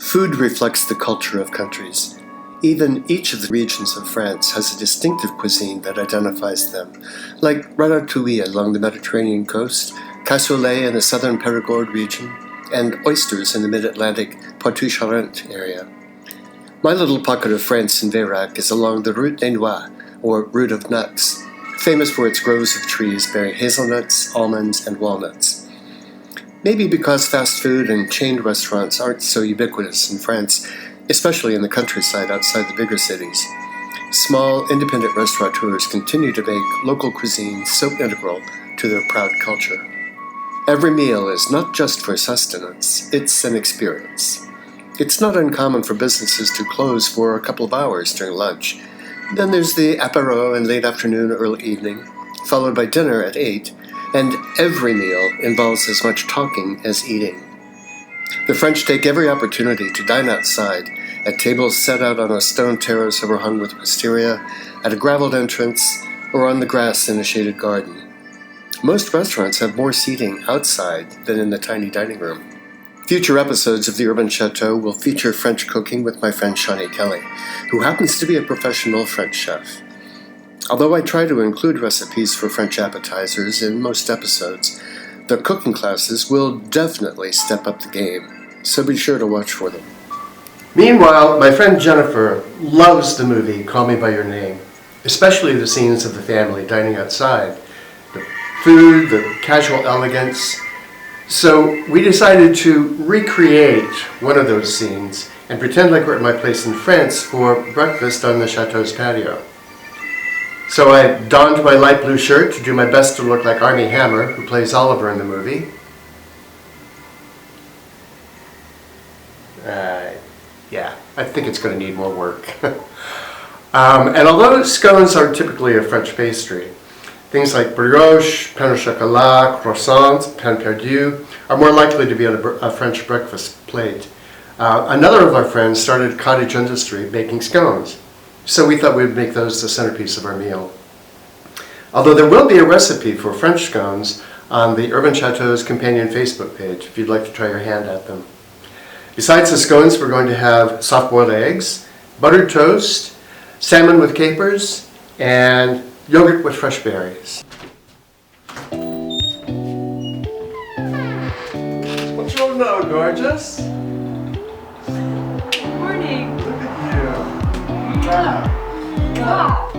Food reflects the culture of countries. Even each of the regions of France has a distinctive cuisine that identifies them, like ratatouille along the Mediterranean coast, cassoulet in the southern Périgord region, and oysters in the mid-Atlantic Poitou-Charentes area. My little pocket of France in Vérac is along the Route des Noix, or Route of Nuts, famous for its groves of trees bearing hazelnuts, almonds, and walnuts. Maybe because fast food and chained restaurants aren't so ubiquitous in France, especially in the countryside outside the bigger cities, small, independent restaurateurs continue to make local cuisine so integral to their proud culture. Every meal is not just for sustenance, it's an experience. It's not uncommon for businesses to close for a couple of hours during lunch. Then there's the apéro in late afternoon or early evening, followed by dinner at 8, and every meal involves as much talking as eating. The French take every opportunity to dine outside, at tables set out on a stone terrace overhung with wisteria, at a graveled entrance, or on the grass in a shaded garden. Most restaurants have more seating outside than in the tiny dining room. Future episodes of the Urban Chateau will feature French cooking with my friend Shawnie Kelly, who happens to be a professional French chef. Although I try to include recipes for French appetizers in most episodes, the cooking classes will definitely step up the game, so be sure to watch for them. Meanwhile, my friend Jennifer loves the movie Call Me By Your Name, especially the scenes of the family dining outside, the food, the casual elegance. So we decided to recreate one of those scenes and pretend like we're at my place in France for breakfast on the Chateau's patio. So I donned my light blue shirt to do my best to look like Armie Hammer, who plays Oliver in the movie. Yeah, I think it's going to need more work. And although scones are typically a French pastry, things like brioche, pain au chocolat, croissants, pain perdu are more likely to be on a French breakfast plate. Another of our friends started a cottage industry making scones, so we thought we'd make those the centerpiece of our meal. Although there will be a recipe for French scones on the Urban Chateau's companion Facebook page if you'd like to try your hand at them. Besides the scones, we're going to have soft-boiled eggs, buttered toast, salmon with capers, and yogurt with fresh berries. What's wrong now, gorgeous? Good morning. Look at you. Wow.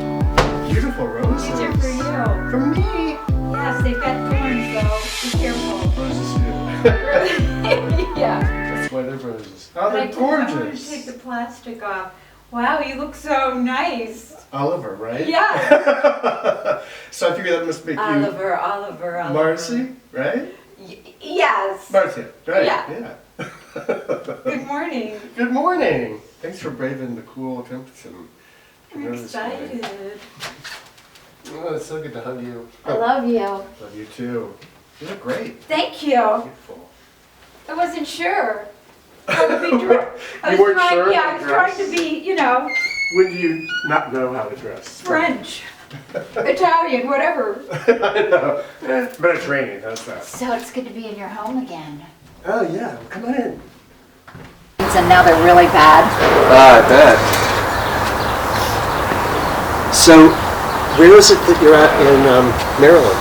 Beautiful roses. These are for you. For me. Yes, they've got thorns though. Be careful. Roses too. Yeah. That's why they're roses. Oh, they're I want to gorgeous. take the plastic off. Wow, you look so nice. Oliver, right? Yeah. So I figure that must make you Oliver. Marcy, right? Yes. Marcia, right? Yeah. Good morning. Good morning. Thanks for braving the cool temperature. I'm excited. Oh, it's so good to hug you. I love you. Love you too. You look great. Thank you. Beautiful. I wasn't sure. I was You weren't trying, sure? yeah, I was trying to be, When do you not know how to dress? French, Italian, whatever. I know. Better training, how's that? So it's good to be in your home again. Oh yeah, well, come on in. And now they're really bad. I bet. So, where is it that you're at in Maryland?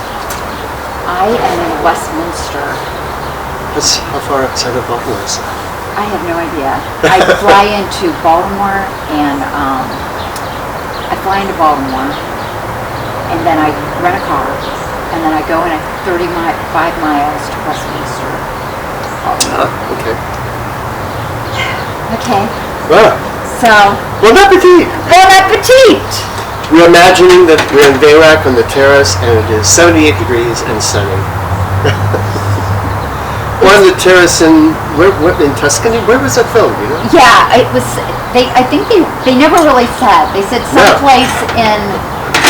I am in Westminster. That's how far outside of Baltimore is that? I have no idea. I fly into Baltimore and and then I rent a car and then I go in at 35 miles to Westminster. Okay. Okay. Ah, So, bon appetit! bon appetit! We're imagining that we're in Vérac on the terrace and it is 78 degrees and sunny. We're on the terrace in Tuscany? Where was that filmed, you know? Yeah, it was, I think they never really said. They said someplace in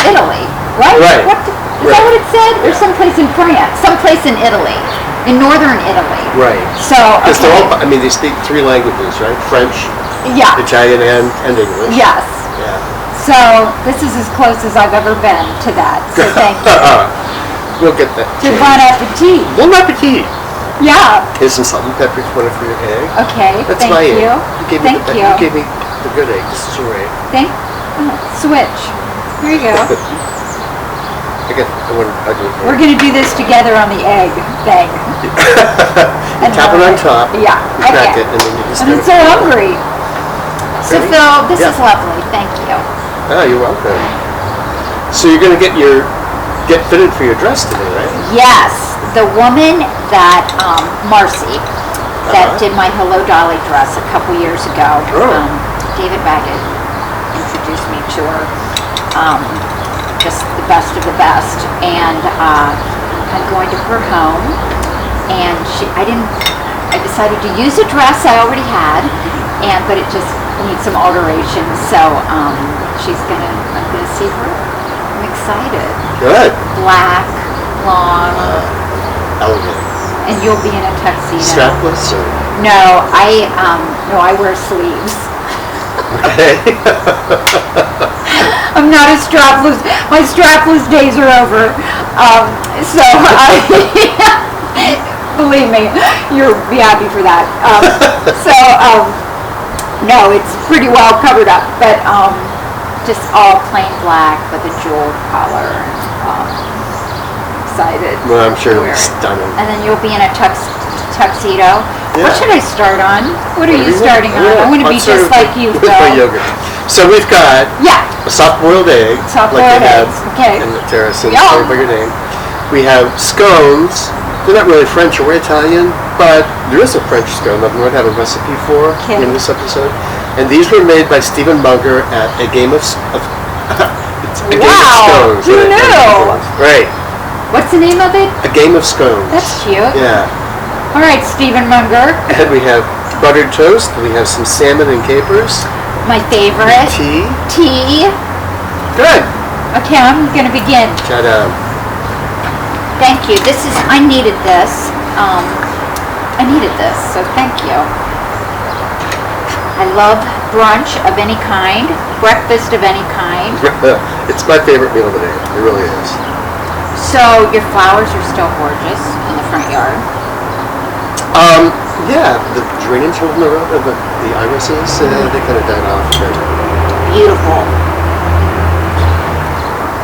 Italy, right? Right. Is that what it said? Or someplace in France, someplace in Italy, in northern Italy. Right. So, Because they're all, they speak 3 languages, right? French, yeah, Italian, and English. yes. Yeah. So this is as close as I've ever been to that. So thank you. We'll get that. Bon appetit. Bon appetit. Yeah. Here's some salt and pepper if you want it for your egg. Okay. That's Thank my you. egg. Thank you. You gave me the good egg. This is your egg. Switch. There you go. We're We're gonna do this together on the egg thing. You tap it on top. Yeah. You crack it, and then you just. I'm so hungry. So Ready? Phil, this Yeah. is lovely. Thank you. Oh, you're welcome. So you're gonna get fitted for your dress today, right? Yes, the woman that Marcy that did my Hello Dolly dress a couple years ago. Oh. David Baggett introduced me to her. Just the best of the best, and I'm going to her home, and I decided to use a dress I already had, but it just needs some alterations, so I'm gonna see her. I'm excited. Good. Black, long, Elegant. and you'll be in a tuxedo. Strapless or? No, I wear sleeves. Okay. I'm not a strapless. My strapless days are over. Believe me, you'll be happy for that. No, it's pretty well covered up, but just all plain black with a jeweled collar. Excited. Well, I'm sure to wear it's it. stunning. And then you'll be in a tuxedo. Yeah. What should I start on? What are you starting on? Yeah, I want to be just like you, with my Phil. yogurt. So we've got Yeah. a soft-boiled egg, Soft-boiled like they have eggs, okay. in the terrace and Yum. by your name. We have scones. They're not really French or Italian, but there is a French scone that we might have a recipe for Okay. in this episode. And these were made by Stephen Munger at A Game of it's A Game of Wow, Scones. who right? knew? Right. What's the name of it? A Game of Scones. That's cute. Yeah. All right, Stephen Munger, And we have buttered toast. We have some salmon and capers. my favorite. Tea. Tea. Good. Okay, I'm gonna begin. Chateau. Thank you. I needed this. So thank you. I love brunch of any kind, breakfast of any kind. It's my favorite meal of the day. It really is. So your flowers are still gorgeous in the front yard. Yeah, the geraniums from the road, the irises, they kind of died off. But Beautiful.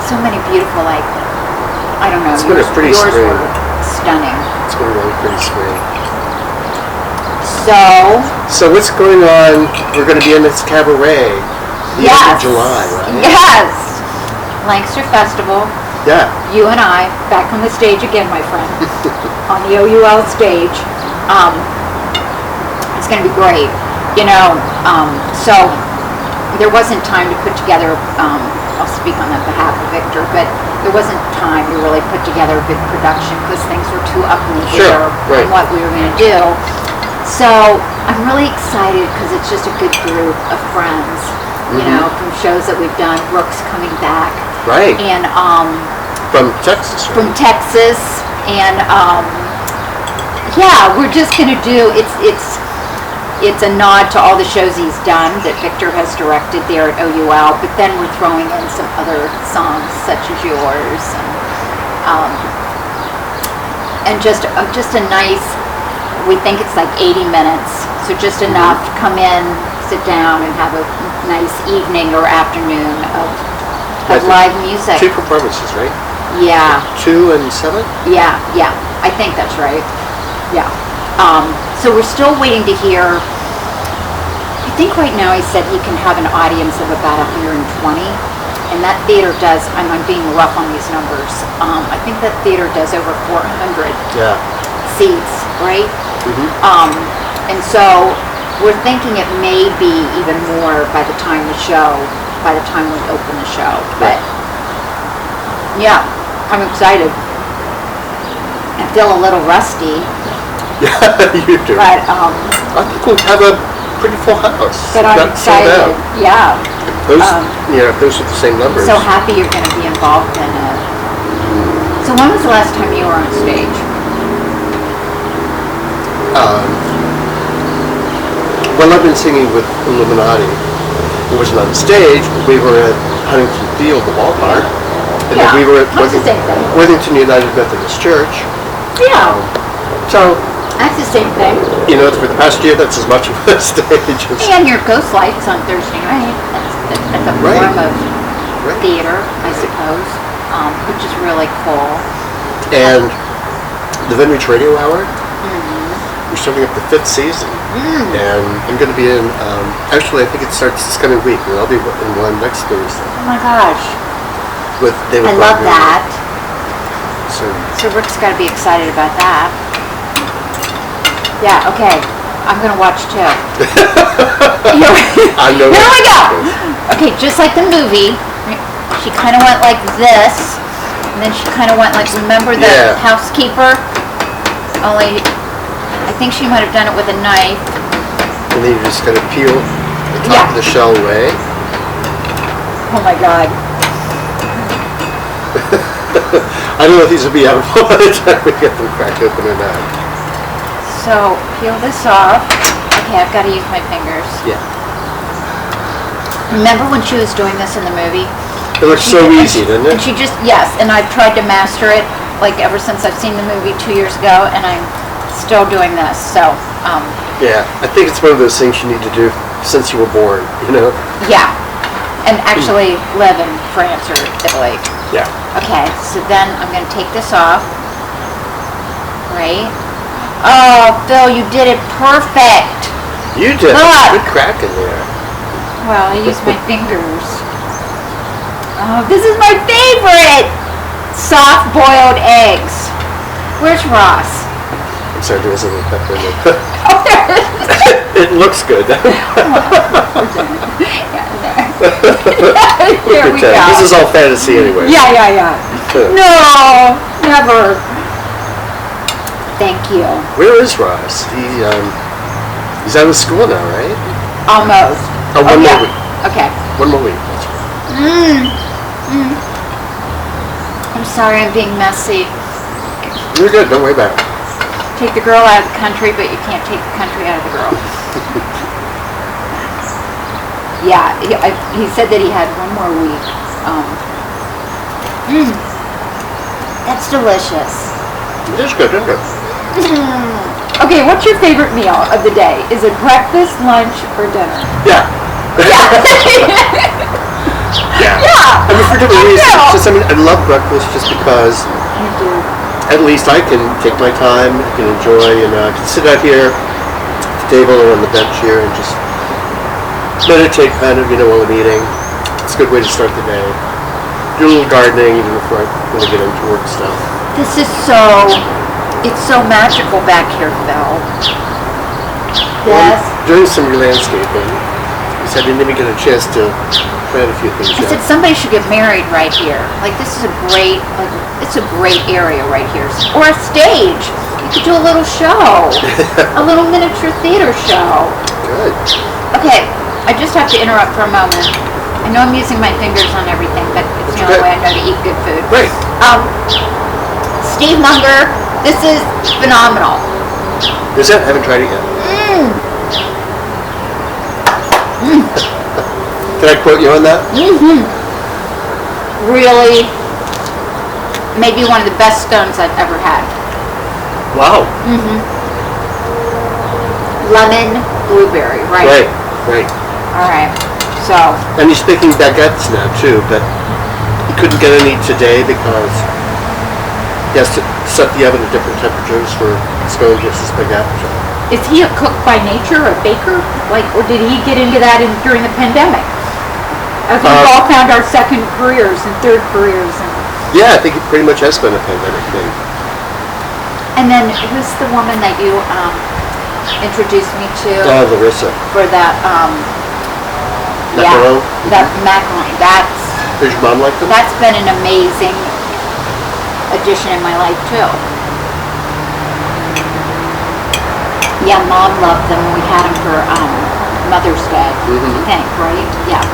So many beautiful, I don't know. It's been a pretty yours spring. were stunning. it's been a really pretty spring. So, So what's going on? We're going to be in this cabaret the end of July, right? Yes. Lancaster Festival. Yeah. You and I back on the stage again, my friend, on the OUL stage. It's going to be great. So there wasn't time to put together, I'll speak on behalf of Victor, but there wasn't time to really put together a big production because things were too up in the Sure, air right. on what we were going to do. So I'm really excited because it's just a good group of friends, from shows that we've done. Brooke's coming back. Right. And From Texas, right? from Texas, and yeah, we're just gonna do it's a nod to all the shows he's done that Victor has directed there at OUL, but then we're throwing in some other songs such as yours, and just a nice. We think it's like 80 minutes, so just enough to come in, sit down, and have a nice evening or afternoon of live music. 2 performances, right? Yeah. 2 and 7? Yeah, I think that's right. Yeah. So we're still waiting to hear. I think right now he said he can have an audience of about 120, and that theater does. I'm being rough on these numbers. I think that theater does over 400 Yeah. seats, right? And so we're thinking it may be even more by the time we open the show. But yeah, I'm excited. I feel a little rusty, You do. but I think we'll have a pretty full house. I'm Not sold excited. out. Yeah. Those are the same numbers. So happy you're going to be involved in it. So when was the last time you were on stage? Well, I've been singing with Illuminati. It wasn't on stage, but we were at Huntington Field, the ballpark. And then we were at that's the same thing. Worthington United Methodist Church. Yeah. So, That's the same thing. You know, for the past year, that's as much of a stage as... And your ghost lights on Thursday night. That's a Right. form of Right. theater, I suppose, which is really cool. And the Vintage Radio Hour, we're starting up the 5th season. And I'm going to be in, actually I think it starts this coming week, and I'll be in one next Thursday. Oh my gosh. With David I love Wagner. that. So Rick's got to be excited about that. Yeah, okay. I'm going to watch too. I know. Here we go. Okay, just like the movie, she kind of went like this, and then she kind of went like, remember the housekeeper? Only, I think she might have done it with a knife. And then you just kind of peel the top of the shell away. Oh my God. I don't know if these will be edible by the time we get them cracked open or not. So, peel this off. Okay, I've got to use my fingers. Yeah. Remember when she was doing this in the movie? It looks so easy, doesn't it? And she just, yes, and I've tried to master it, like ever since I've seen the movie 2 years ago, and I'm still doing this, so. Yeah, I think it's one of those things you need to do since you were born, you know? Yeah, and actually live in France or Italy. Yeah. Okay, so then I'm going to take this off, right? Oh, Phil, you did it perfect. You did. Look. Good crack in there. Well, I used my fingers. Oh, this is my favorite! Soft boiled eggs. Where's Ross? I'm sorry, there was a little pepper in it. Oh, there it is. It looks good. Yeah, there. Here we go. This is all fantasy anyway. Yeah. No, never. Thank you. Where is Ross? He's out of school now, right? Almost. Oh, one more week. Okay. One more week. That's right. I'm sorry I'm being messy. You're good. Don't worry about it. Take the girl out of the country, but you can't take the country out of the girl. Yeah, he said that he had one more week. That's delicious. It is good, isn't it? Okay, what's your favorite meal of the day? Is it breakfast, lunch, or dinner? Yeah. Yeah. I mean, for different reasons. I love breakfast just because You do. at least I can take my time, I can enjoy, I can sit out here at the table or on the bench here and just meditate kind of, while I'm eating. It's a good way to start the day. Do a little gardening even before I really get into work stuff. This is it's so magical back here, Phil. Yes. Doing some re-landscaping. So I didn't even get a chance to plant a few things I said yet. somebody should get married right here. Like this is it's a great area right here. Or a stage. You could do a little show. A little miniature theater show. Good. Okay, I just have to interrupt for a moment. I know I'm using my fingers on everything, but it's the only way I know to eat good food. Great. Steve Munger, this is phenomenal. Is it? I haven't tried it yet. Can I quote you on that? Really, maybe one of the best scones I've ever had. Wow. Lemon, blueberry, right? Right. All right, so. And he's making baguettes now too, but he couldn't get any today because he has to set the oven at different temperatures for scones versus baguette. Is he a cook by nature, a baker? Or did he get into that during the pandemic? As we've all found our second careers and third careers. Yeah, I think it pretty much has been a pandemic thing. And then who's the woman that you introduced me to? Larissa. For that, Macaron? that macaron. Does your mom like them? That's been an amazing addition in my life too. Yeah, Mom loved them. We had them for Mother's Day, I think, right? Yeah.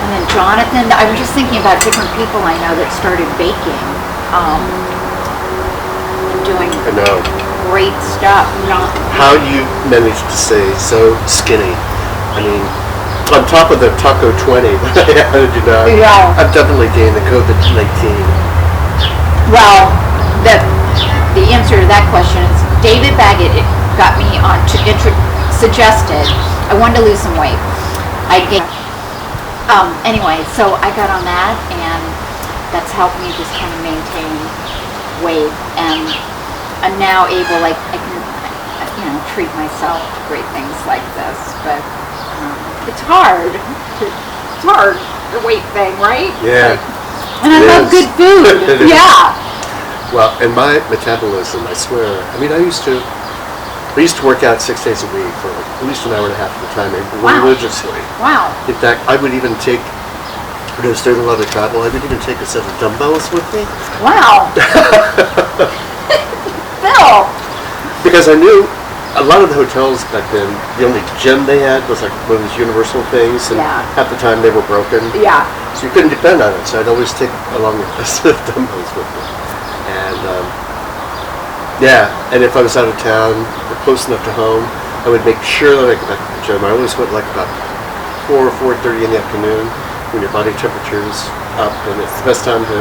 And then Jonathan, I was just thinking about different people I know that started baking and doing great stuff. How do you manage to stay so skinny? I mean, on top of the Taco 20 that I had, I've definitely gained the COVID-19. Well, the answer to that question is David Baggett got me on suggested. I wanted to lose some weight. I gained. Anyway, so I got on that, and that's helped me just kind of maintain weight, and I'm now able, like, I can, treat myself to great things like this, but it's hard. It's hard, the weight thing, right? Yeah. And I love good food. Yeah. Well, and my metabolism, I swear, I used to work out 6 days a week for at least an hour and a half at a time, religiously. Wow. In fact, I would even take, when I was doing a lot of travel, I would even take a set of dumbbells with me. Wow. Phil. Because I knew a lot of the hotels back then, the only gym they had was like one of these universal things, and half the time they were broken. Yeah. So you couldn't depend on it. So I'd always take along a set of dumbbells with me. And and if I was out of town or close enough to home, I would make sure that I got back to the gym. I always went like about 4 or 4:30 in the afternoon when your body temperature's up, and it's the best time to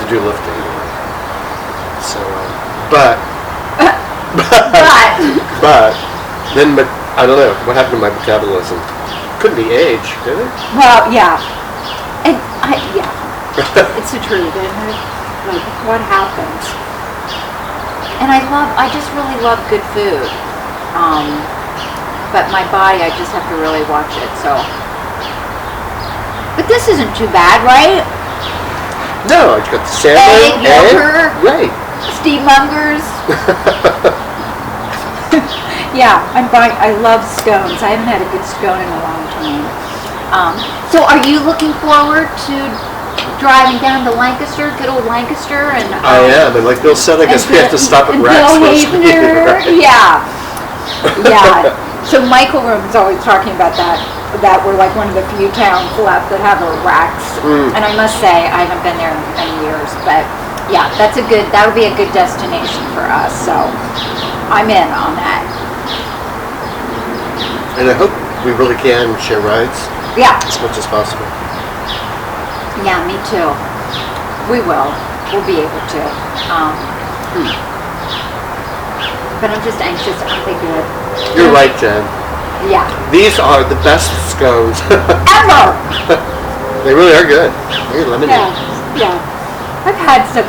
do lifting. So, but then I don't know what happened to my metabolism. Couldn't be age, did it? Well, yeah, and it's the truth, isn't it? Like, what happens? And I just really love good food. But my body, I just have to really watch it. So, but this isn't too bad, right? No, it's got the salmon, yogurt, right? Steve Munger's. Yeah, I love scones. I haven't had a good scone in a long time. So are you looking forward to driving down to Lancaster, good old Lancaster? And I am, and like Bill said, I guess we have to stop at Rack's. Right? Yeah. So Michael Room's always talking about that we're like one of the few towns left that have a Rack's. And I must say, I haven't been there in many years, but yeah, that would be a good destination for us. So I'm in on that. And I hope we really can share rides. Yeah. As much as possible. Yeah, me too. We will. We'll be able to. But I'm just anxious. Aren't they good? You're right, Jen. Yeah. These are the best scones ever. They really are good. Very lemonade. Yeah. I've had some.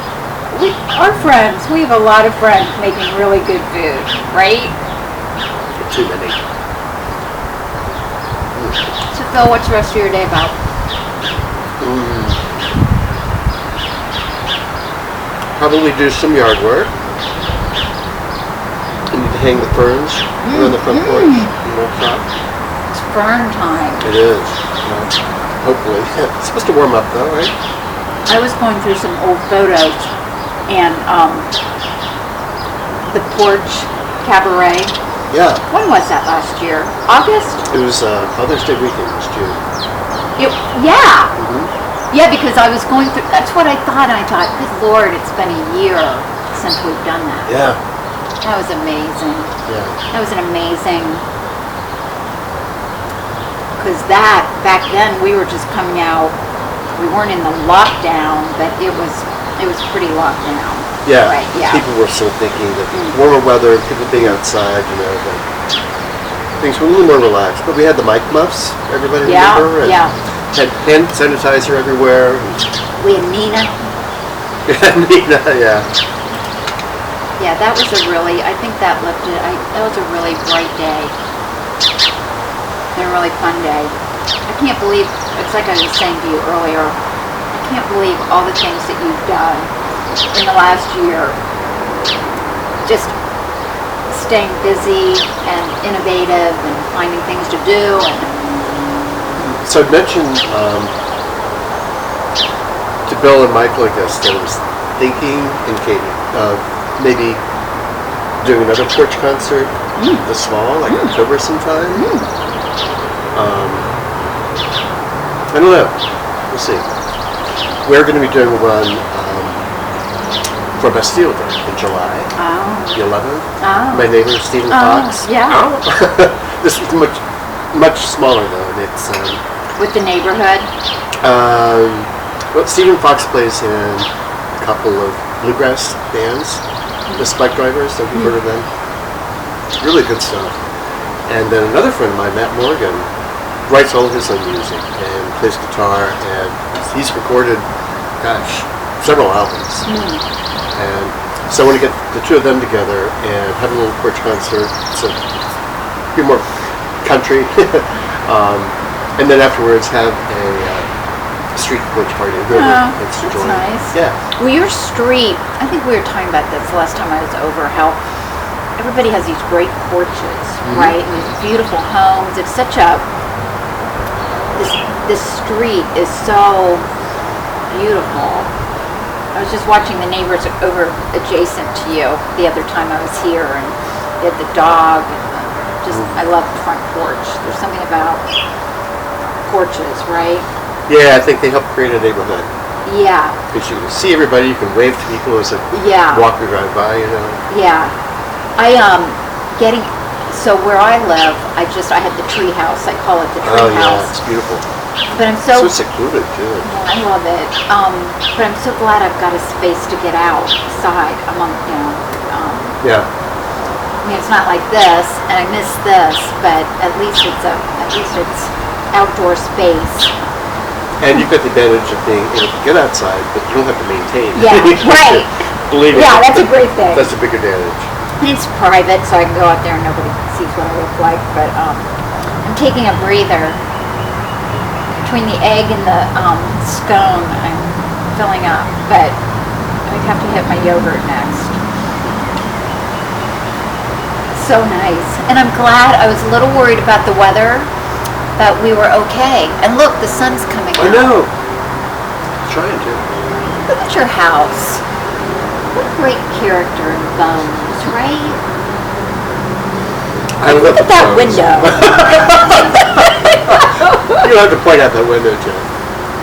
Our friends. We have a lot of friends making really good food, right? Too many. So Phil, what's the rest of your day about? Probably do some yard work. I need to hang the ferns around the front porch. It's fern time. It is. Hopefully. It's supposed to warm up though, right? I was going through some old photos, and the porch cabaret. Yeah. When was that last year? August? It was Mother's Day weekend this June. Yeah. Yeah, because I was going through, that's what I thought, and I thought, good Lord, it's been a year since we've done that. Yeah. That was amazing. Yeah. That was an amazing, because back then, we were just coming out, we weren't in the lockdown, but it was pretty locked down. Yeah. Right, yeah. People were still thinking that warmer weather, people being outside, that things were a little more relaxed. But we had the mic muffs, everybody remember? And had hand sanitizer everywhere. We had Nina. Nina, yeah. Yeah, that was I think that lifted, that was a really bright day. And a really fun day. I can't believe, it's like I was saying to you earlier, I can't believe all the things that you've done in the last year. Just staying busy and innovative and finding things to do. So I mentioned to Bill and Michael, I guess, that I was thinking, and Katie, of maybe doing another porch concert this fall, like October sometime. I don't know. We'll see. We're going to be doing one for Bastille Day in July, the 11th. My neighbor, Stephen Fox. Yeah. This is much smaller though, and it's with the neighborhood. Well, Stephen Fox plays in a couple of bluegrass bands, the Spike Drivers. Have you heard of them? Really good stuff. And then another friend of mine, Matt Morgan, writes all of his own music and plays guitar, and he's recorded, several albums. And so I want to get the two of them together and have a little porch concert. So be more country, and then afterwards have a street porch party. That's nice. Yeah. Well, your street, I think we were talking about this the last time I was over, how everybody has these great porches, right? And these beautiful homes. It's such a, this street is so beautiful. I was just watching the neighbors over adjacent to you the other time I was here, and they had the dog. And I love the front porch. There's something about porches, right? Yeah, I think they help create a neighborhood. Yeah. Because you can see everybody, you can wave to people as they walk or drive by, Yeah. So where I live, I had the tree house. I call it the tree house. house. Yeah, it's beautiful. But I'm so secluded too. Yeah, I love it. But I'm so glad I've got a space to get outside among, Yeah. I mean, it's not like this, and I miss this, but at least it's outdoor space. And you've got the advantage of being able to get outside, but you don't have to maintain. Yeah, right. Believe me. Yeah, that's a great thing. That's a big advantage. And it's private, so I can go out there and nobody sees what I look like. But I'm taking a breather. Between the egg and the scone, I'm filling up. But I have to hit my yogurt next. So nice. And I'm glad. I was a little worried about the weather, but we were okay. And look, the sun's coming out. I know. Trying to. Look at your house. What great character and bones, right? Look at that window. You don't have to point out that window, Jen.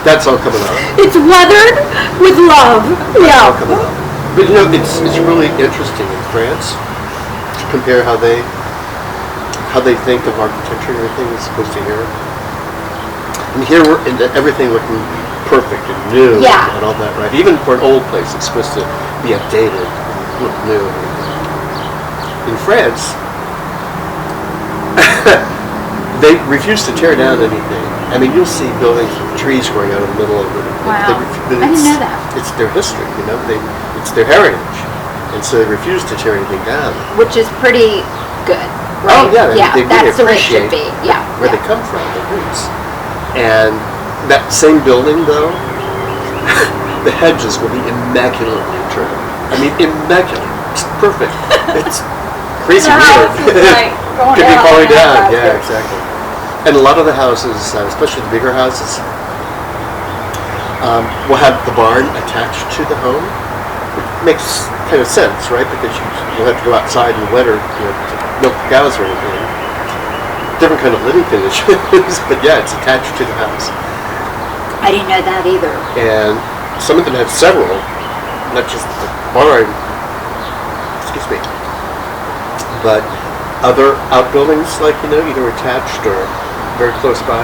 That's all coming up. It's weathered with love. Yeah. All coming up. But it's really interesting in France to compare how they think of architecture and everything as opposed to here. And here we're everything looking perfect and new and all that, right? Even for an old place, it's supposed to be updated and look new. In France, they refuse to tear down anything. I mean, you'll see buildings with trees growing out in the middle of it. Wow. I didn't know that. It's their history, it's their heritage. And so they refuse to tear anything down. Which is pretty good, right? Oh, yeah. They really that's the way it should appreciate be. Yeah. where they come from, the roots. And that same building, though, the hedges will be immaculately trimmed. I mean, immaculate. It's perfect. It's crazy weird. Could be falling down. Yeah, exactly. And a lot of the houses, especially the bigger houses, will have the barn attached to the home. Which makes kind of sense, right? Because you'll have to go outside in the winter, to milk the cows or anything. Different kind of living conditions, but yeah, it's attached to the house. I didn't know that either. And some of them have several, not just the barn, but other outbuildings, like, either attached or very close by.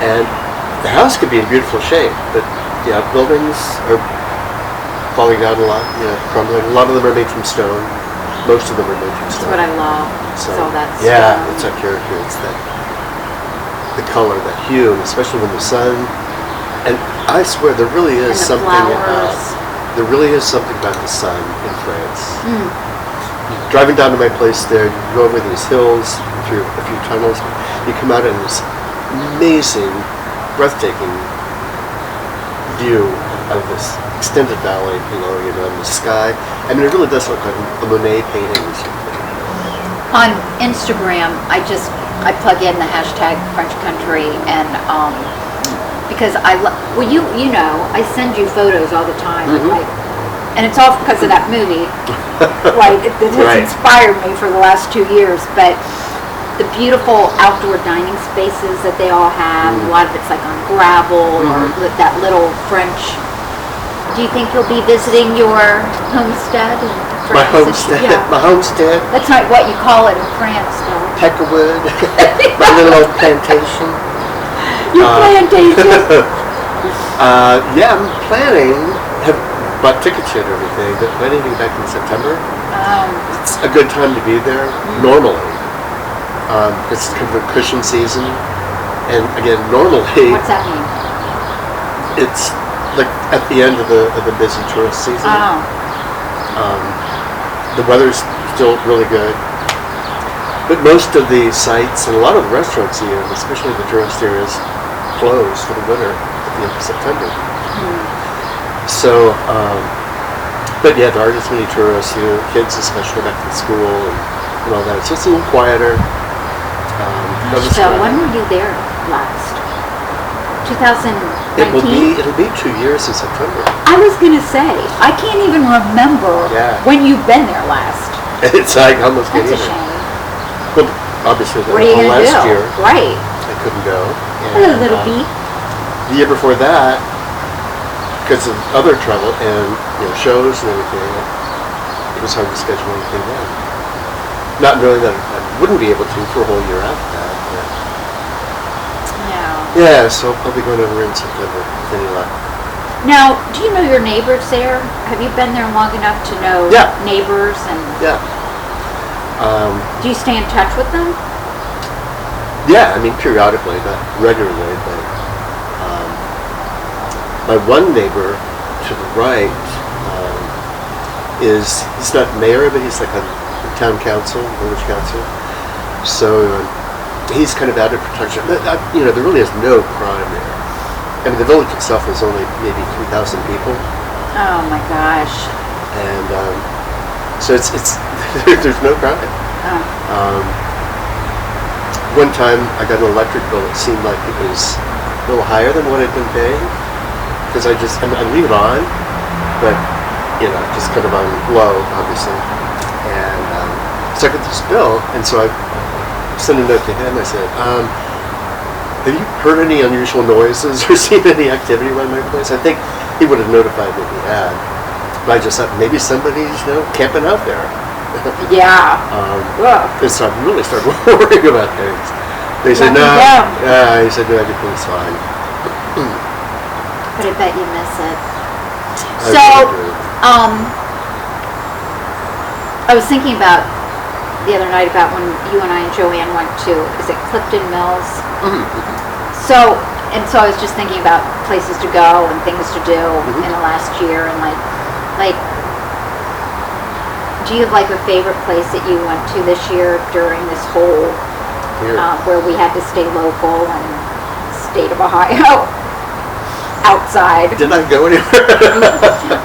And the house could be in beautiful shape, but the outbuildings are falling down a lot, crumbling. A lot of them are made from stone. Most of them are made from stone. That's what I love. So, all that yeah, stone. it's that character. It's the color, that hue, especially when the sun. And I swear, there really is something about the sun in France. Driving down to my place there, you go over these hills, through a few tunnels, you come out in this amazing, breathtaking view of this extended valley below, and the sky. I mean, it really does look like a Monet painting or something. On Instagram, I plug in the hashtag French Country, and because I send you photos all the time, and it's all because of that movie. Right, it has inspired me for the last 2 years. But the beautiful outdoor dining spaces that they all have, a lot of it's like on gravel or that little French. Do you think you'll be visiting your homestead? My homestead? Yeah. My homestead? That's not what you call it in France, though. Peckerwood. My little old plantation. Your plantation? Yeah, I'm planning. bought tickets yet or anything, but anything back in September, Um, it's a good time to be there normally. It's kind of a cushion season, and again, normally what's that mean? it's like at the end of the busy tourist season. Oh, The weather's still really good, but most of the sites and a lot of the restaurants here, especially the tourist areas, close for the winter at the end of September. So, but yeah, there are just many tourists, kids especially back to school and all that. So it's a little quieter. so when were you there last? 2019? It'll be 2 years in September. I was gonna say, I can't even remember Yeah. when you've been there last. It's like almost That's a getting shame. Well, obviously, What are you gonna last do? year Right. I couldn't go. Hello, And, little bee. the year before that, because of other travel and shows and everything, it was hard to schedule anything then. Not knowing that I wouldn't be able to for a whole year after that. No. Yeah, so I'll be going over in September with any luck. Now, do you know your neighbors there? Have you been there long enough to know Yeah. neighbors and Yeah. do you stay in touch with them? Yeah, I mean periodically, not regularly, but my one neighbor to the right he's not mayor, but he's like a town council, village council. So he's kind of out of protection. There really is no crime there. I mean, the village itself is only maybe 3,000 people, Oh my gosh. and so it's there's no crime. Oh. One time I got an electric bill that seemed like it was a little higher than what I'd been paying, because I leave it on, but just kind of on low, obviously. And so I got this bill, and so I sent a note to him. I said, have you heard any unusual noises or seen any activity around my place? I think he would have notified me if he had, but I just thought maybe somebody's camping out there. Yeah. Ugh. And so I really started worrying about things. They said, no. Lucky them. Yeah, he said, no, everything's fine. But I bet you miss it. I So, really do. I was thinking about the other night about when you and I and Joanne went to, is it Clifton Mills? So I was just thinking about places to go and things to do in the last year, and like, do you have like a favorite place that you went to this year during this whole, where we had to stay local and state of Ohio? Outside. Did I go anywhere?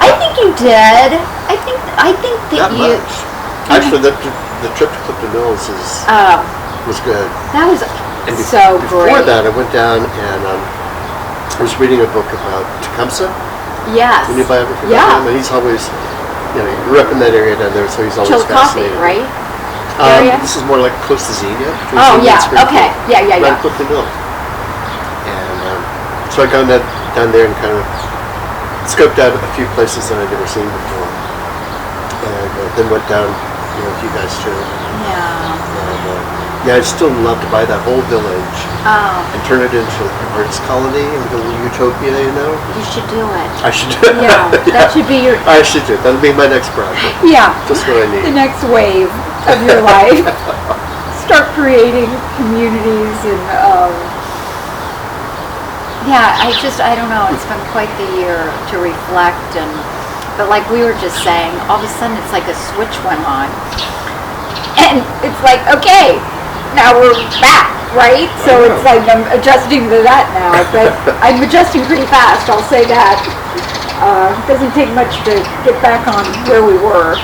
I think you did. I think that Not you. much. Actually, the trip to Clifton Mills was good. That was And so great. Before that, I went down and I was reading a book about Tecumseh. Yes. The new biography. Yeah. And he's always, he grew up in that area down there, so he's always Chillicothe, fascinated. right? Area? This is more like close to Xenia. Oh yeah. Springfield, Okay. Yeah. around Clifton Mills. And so I gone down there and kind of scoped out a few places that I'd never seen before, and then went down, with you guys too. Yeah. And I'd still love to buy that whole village and turn it into an arts colony, like a little utopia, You should do it. I should do it. Yeah. That should be your. I should do it. That'll be my next project. Yeah. Just what I need. The next wave of your life. Start creating communities and. Yeah, I don't know, it's been quite the year to reflect, but like we were just saying, all of a sudden it's like a switch went on. And it's like, okay, now we're back, right? So it's like I'm adjusting to that now, but I'm adjusting pretty fast, I'll say that. It doesn't take much to get back on where we were.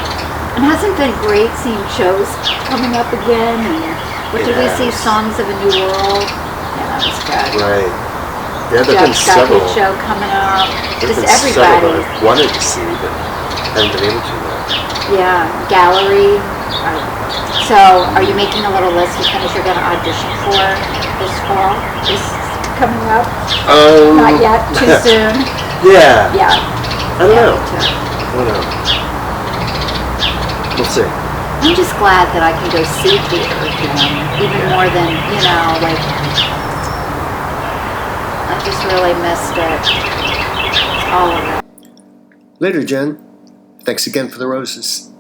And hasn't it been great seeing shows coming up again? And what did we see? Songs of a New World? Yeah, that was good. Right. Yeah, there's been several. Show coming up. There's Just been everybody. several I've wanted to see, but haven't been able to yet. Yeah, gallery. So, are you making a little list of things you're going to audition for this fall? This coming up? Not yet. Too soon. Yeah. Yeah. I don't know. We'll see. I'm just glad that I can go see theater again, even more than like. I just really missed it. All of it. Later, Jen. Thanks again for the roses.